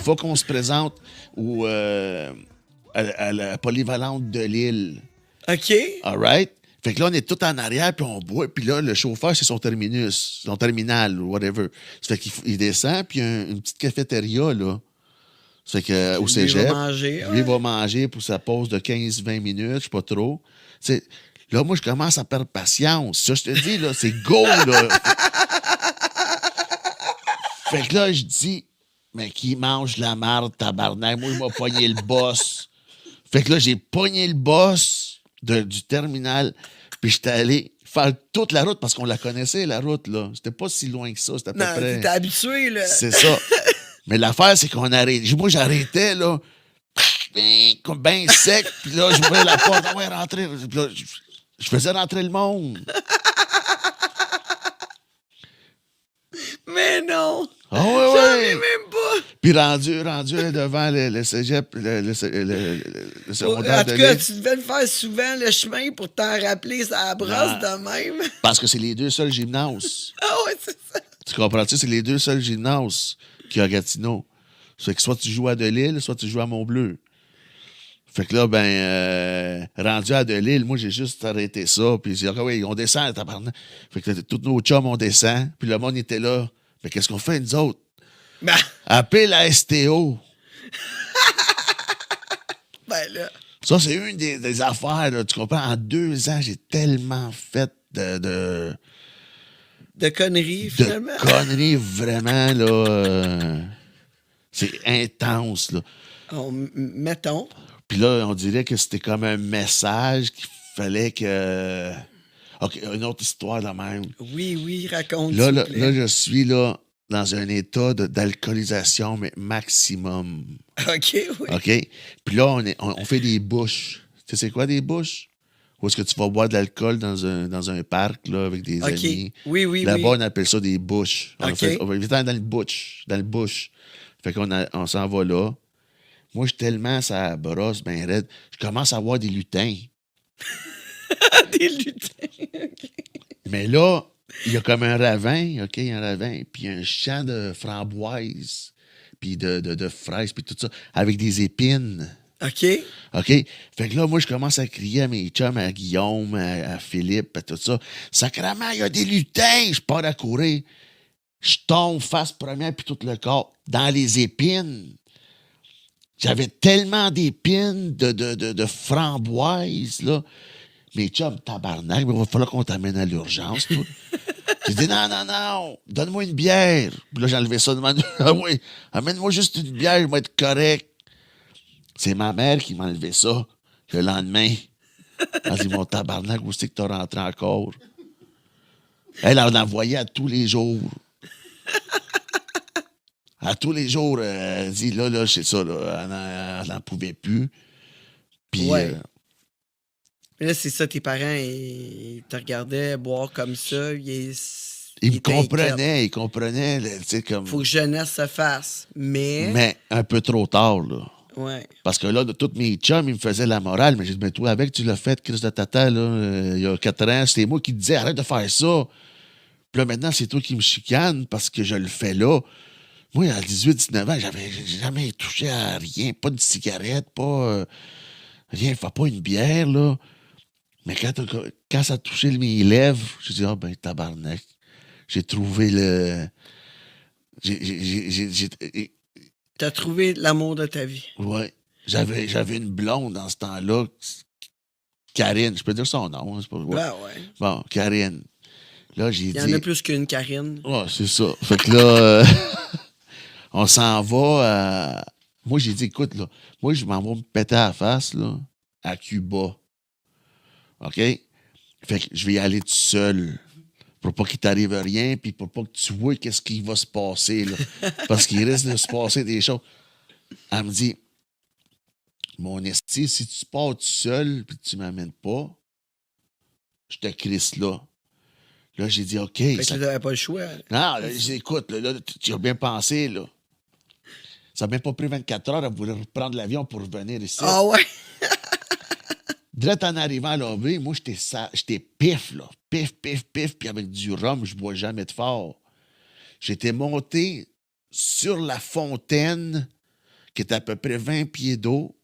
faut qu'on se présente à la polyvalente de l'île. OK. All right? Fait que là, on est tout en arrière, puis on boit. Puis là, le chauffeur, c'est son terminus, son terminal, ou whatever. Ça fait qu'il descend, puis il y a une petite cafétéria, là. Ça fait que, au cégep. Lui va manger. Lui va manger pour sa pause de 15-20 minutes, je sais pas trop. T'sais, là, moi, je commence à perdre patience. Ça, je te dis, là, c'est go, là. Fait que là, je dis, mais qui mange la marde, tabarnak? Moi, je vais pogner le boss. Fait que là, j'ai pogné le boss du terminal, puis j'étais allé faire toute la route, parce qu'on la connaissait, la route, là. C'était pas si loin que ça, c'était à peu Non, près... t'es habitué, là. C'est ça. Mais l'affaire, c'est qu'on arrête. Moi, j'arrêtais, là, comme bien sec, puis là, j'ouvrais la porte, ah ouais, rentrer. Puis là, je faisais rentrer le monde. Mais non! Ah ouais, J'en ouais. ai même pas! Puis rendu là, devant le cégep, le En secondaire tout de cas, l'île. tu devais le faire souvent, le chemin, pour t'en rappeler, ça brosse de même. Parce que c'est les deux seuls gymnases. Ah ouais, c'est ça. Tu comprends-tu? C'est les deux seuls gymnases qu'il y a à Gatineau. C'est que soit tu joues à Delisle, soit tu joues à Mont-Bleu. Fait que là, rendu à Delisle, moi, j'ai juste arrêté ça. Puis j'ai dit, ah oui, on descend, tabarnak. Fait que tous nos chums, on descend. Puis le monde était là. Mais qu'est-ce qu'on fait, nous autres? Ben, Appelez la STO. ben là. Ça, c'est une des affaires, là, tu comprends? En 2 ans, j'ai tellement fait de De finalement. conneries, vraiment, là. C'est intense, là. Mettons. Puis là, on dirait que c'était comme un message qu'il fallait que... OK, une autre histoire de même. Oui, raconte. Là, s'il là, vous plaît. là, je suis là dans un état d'alcoolisation, mais maximum. OK, oui. OK? Puis là, on fait des bouches. Tu sais, c'est quoi des bouches? Où est-ce que tu vas boire de l'alcool dans un parc, là, avec des OK. amis? Oui. Là-bas, on appelle ça des bouches. OK. On va éviter dans le bush. Fait on s'en va là. Moi, je suis tellement ça brosse, ben raide. Je commence à avoir des lutins. Des lutins. OK. Mais là, il y a comme un ravin, OK, un ravin, puis un champ de framboises, puis de fraises, puis tout ça, avec des épines. OK. OK? Fait que là, moi, je commence à crier à mes chums, à Guillaume, à Philippe, à tout ça. Sacrément, il y a des lutins! Je pars à courir. Je tombe face première, puis tout le corps, dans les épines. J'avais tellement d'épines, de framboises, là. Mes chums, tabarnak, mais il va falloir qu'on t'amène à l'urgence, toi. J'ai dit, non, donne-moi une bière. Puis là, j'ai enlevé ça de ma... Ah oui, amène-moi juste une bière, je vais être correct. C'est ma mère qui m'a enlevé ça le lendemain. Elle dit, mon tabarnak, où c'est que t'as rentré encore? Elle en envoyait à tous les jours. À tous les jours, elle dit, là, c'est ça, là, elle n'en pouvait plus. Puis, Ouais. Mais là, c'est ça, tes parents, ils te regardaient boire comme ça. ils me étaient inquiets. comprenaient, tu sais, comme... Faut que jeunesse se fasse. Mais un peu trop tard, là. Ouais. Parce que là, de tous mes chums, ils me faisaient la morale. Mais j'ai dit, mais toi, avec, tu l'as fait, Chris de Tata, là, il y a 4 ans, c'était moi qui te disais, arrête de faire ça. Puis là, maintenant, c'est toi qui me chicane parce que je le fais là. Moi, à 18-19 ans, j'ai jamais touché à rien. Pas de cigarette, pas... rien, pas une bière, là. Mais quand ça a touché mes lèvres, j'ai dit, ah ben, tabarnak. J'ai trouvé le... T'as trouvé l'amour de ta vie. Ouais. J'avais une blonde dans ce temps-là, Karine. Je peux dire son nom. Hein, c'est pas... ouais. Ben ouais. Bon, Karine. Là, j'ai dit... Il y en a plus qu'une, Karine. Ouais, c'est ça. Fait que là, on s'en va à... Moi, j'ai dit, écoute, là, moi, je m'en vais me péter à la face, là, à Cuba. OK? Fait que je vais y aller tout seul. Pour pas qu'il t'arrive rien, puis pour pas que tu vois qu'est-ce qui va se passer, là. Parce qu'il risque de se passer des choses. Elle me dit, mon esti, si tu pars tout seul, puis tu m'amènes pas, je te crisse là. Là, j'ai dit, OK. Fait que là, t'avais pas le choix. Non, là, j'ai dit, écoute, là, tu as bien pensé, là. Ça n'a même pas pris 24 heures à vouloir reprendre l'avion pour revenir ici. Ah ouais? Direct en arrivant à l'OB, moi, j'étais pif, là. Pif, puis avec du rhum, je bois jamais de fort. J'étais monté sur la fontaine qui était à peu près 20 pieds d'eau.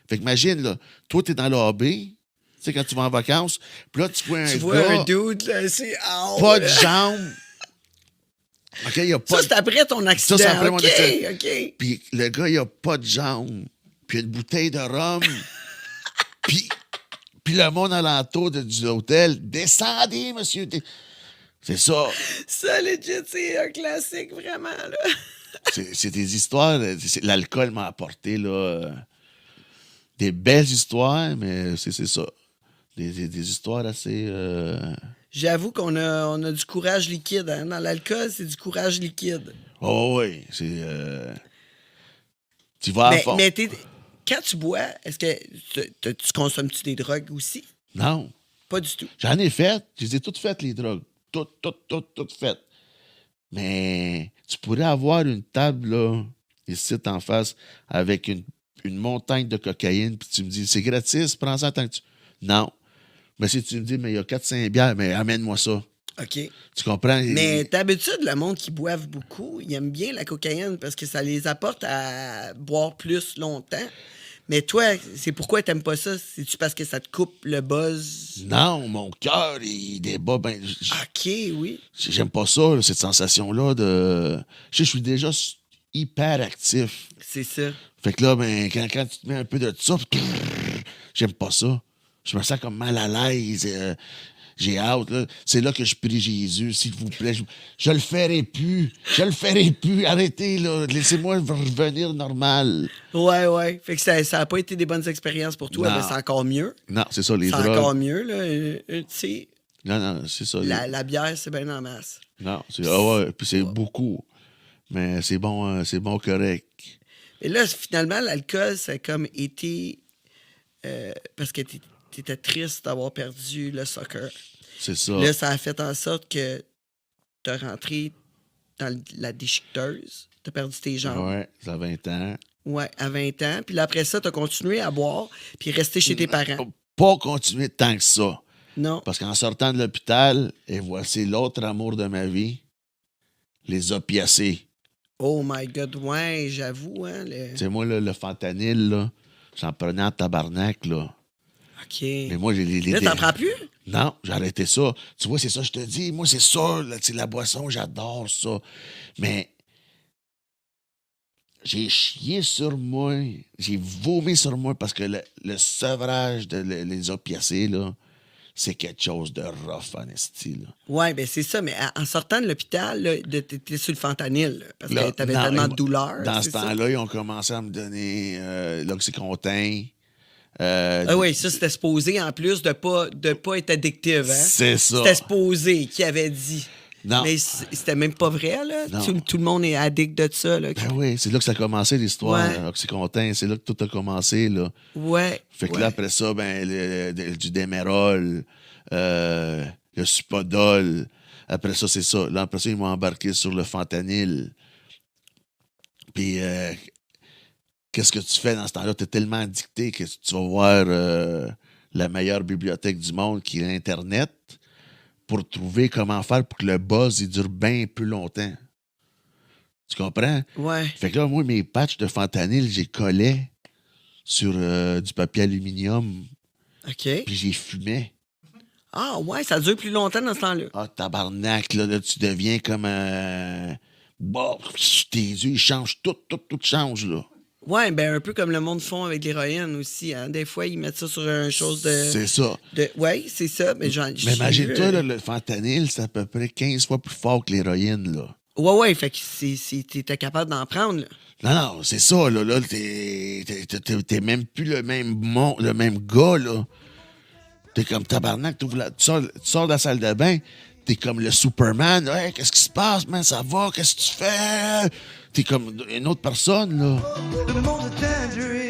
Fait qu'imagine, là, toi, t'es dans l'AB, tu sais, quand tu vas en vacances, puis là, tu vois un Tu vois gars, un dude, là, c'est... Oh, pas de jambes. OK, il a pas ça, de... c'est après ton accident. c'est après mon OK, accident. OK. Puis le gars, il a pas de jambes. Puis une bouteille de rhum. puis le monde alentour de l'hôtel, descendez, monsieur. C'est ça. Ça, legit, c'est un classique, vraiment, là. C'est des histoires. L'alcool m'a apporté, là, des belles histoires, mais c'est ça. Des histoires assez... J'avoue qu'on a du courage liquide. Hein? Dans l'alcool, c'est du courage liquide. Oh oui, c'est... Tu vas à fond. Mais quand tu bois, est-ce que tu consommes-tu des drogues aussi? Non, Pas du tout. j'en ai fait. Je les ai toutes faites, les drogues. Toutes faites. Mais tu pourrais avoir une table, là, ici en face, avec une montagne de cocaïne, puis tu me dis, c'est gratis, prends ça tant que tu... Non. Mais si tu me dis, mais il y a 4-5 bières, mais amène-moi ça. OK. Tu comprends? Mais d'habitude, le monde qui boive beaucoup, il aime bien la cocaïne parce que ça les apporte à boire plus longtemps. Mais toi, c'est pourquoi t'aimes pas ça? C'est-tu parce que ça te coupe le buzz? Non, mon cœur, il débat. Ben, OK, oui. j'aime pas ça, là, cette sensation-là de... Je suis déjà hyper actif. C'est ça. Fait que là, ben, quand tu te mets un peu de ça, j'aime pas ça. Je me sens comme mal à l'aise. J'ai hâte. Là. C'est là que je prie Jésus, s'il vous plaît. Je le ferai plus. Je le ferai plus. Arrêtez, là. Laissez-moi revenir normal. Ouais. Fait que ça a pas été des bonnes expériences pour toi, Non. mais c'est encore mieux. Non, c'est ça, les C'est drogues. encore mieux, là. Tu sais, Non, c'est ça. la bière, c'est bien en masse. Non, c'est... Ah ouais, puis c'est beaucoup. Mais c'est bon correct. Et là, finalement, l'alcool, ça a comme été... parce que t'étais triste d'avoir perdu le soccer. C'est ça. Là, ça a fait en sorte que t'as rentré dans la déchiqueteuse. T'as perdu tes jambes. Ouais, ça a 20 ans. Ouais, à 20 ans. Puis là, après ça, t'as continué à boire puis rester chez tes parents. Pas continuer tant que ça. Non. Parce qu'en sortant de l'hôpital, et voici l'autre amour de ma vie, les opiacés. Oh my God, ouais, j'avoue, hein. Tu sais, moi, là, le fentanyl, là, j'en prenais en tabarnak, là. OK. Mais moi, Là, t'en prends plus? Non, j'ai arrêté ça. Tu vois, c'est ça, je te dis. Moi, c'est ça, là, tu sais, la boisson, j'adore ça. Mais j'ai chié sur moi, j'ai vomi sur moi parce que le sevrage les opiacés, là, c'est quelque chose de rough, en esti, là. Ouais, ben c'est ça. Mais en sortant de l'hôpital, là, t'étais sur le fentanyl, là, parce Là, que t'avais non, tellement de douleur. Dans c'est ce ça? temps-là, ils ont commencé à me donner l'oxycontin. Ah oui, ça, c'était supposé, en plus, de pas être addictif, hein? C'est ça. C'était supposé, qui avait dit. Non. Mais c'était même pas vrai, là. Non. Tout le monde est addict de ça, là. Ben oui, c'est là que ça a commencé, l'histoire. Ouais. Oxycontin, c'est là que tout a commencé, là. Ouais. Fait que ouais. là, après ça, ben, du Demerol, le Supodol. Après ça, c'est ça. Là, après ça, ils m'ont embarqué sur le fentanyl. Puis, qu'est-ce que tu fais dans ce temps-là? Tu es tellement addicté que tu vas voir la meilleure bibliothèque du monde, qui est Internet, pour trouver comment faire pour que le buzz il dure bien plus longtemps. Tu comprends? Ouais. Fait que là, moi, mes patchs de fentanyl, j'ai collé sur du papier aluminium, OK. puis j'ai fumé. Ah, ouais, ça dure plus longtemps dans ce temps-là. Ah, tabarnak, là, tu deviens comme bon, tes yeux, ils changent, tout change, là. Ouais, ben un peu comme le monde font avec l'héroïne aussi. Hein. Des fois, ils mettent ça sur une chose de... C'est ça. Ouais, c'est ça. Mais, Mais imagine-toi, là, le fentanyl, c'est à peu près 15 fois plus fort que l'héroïne, là. Ouais, fait que t'étais capable d'en prendre, là. Non, c'est ça, là, t'es même plus le même gars, là. T'es comme tabarnak, tu sors de la salle de bain, t'es comme le Superman. Hey, qu'est-ce qui se passe, man? Ça va? Qu'est-ce que tu fais? T'es comme une autre personne, là. Le monde est dangereux.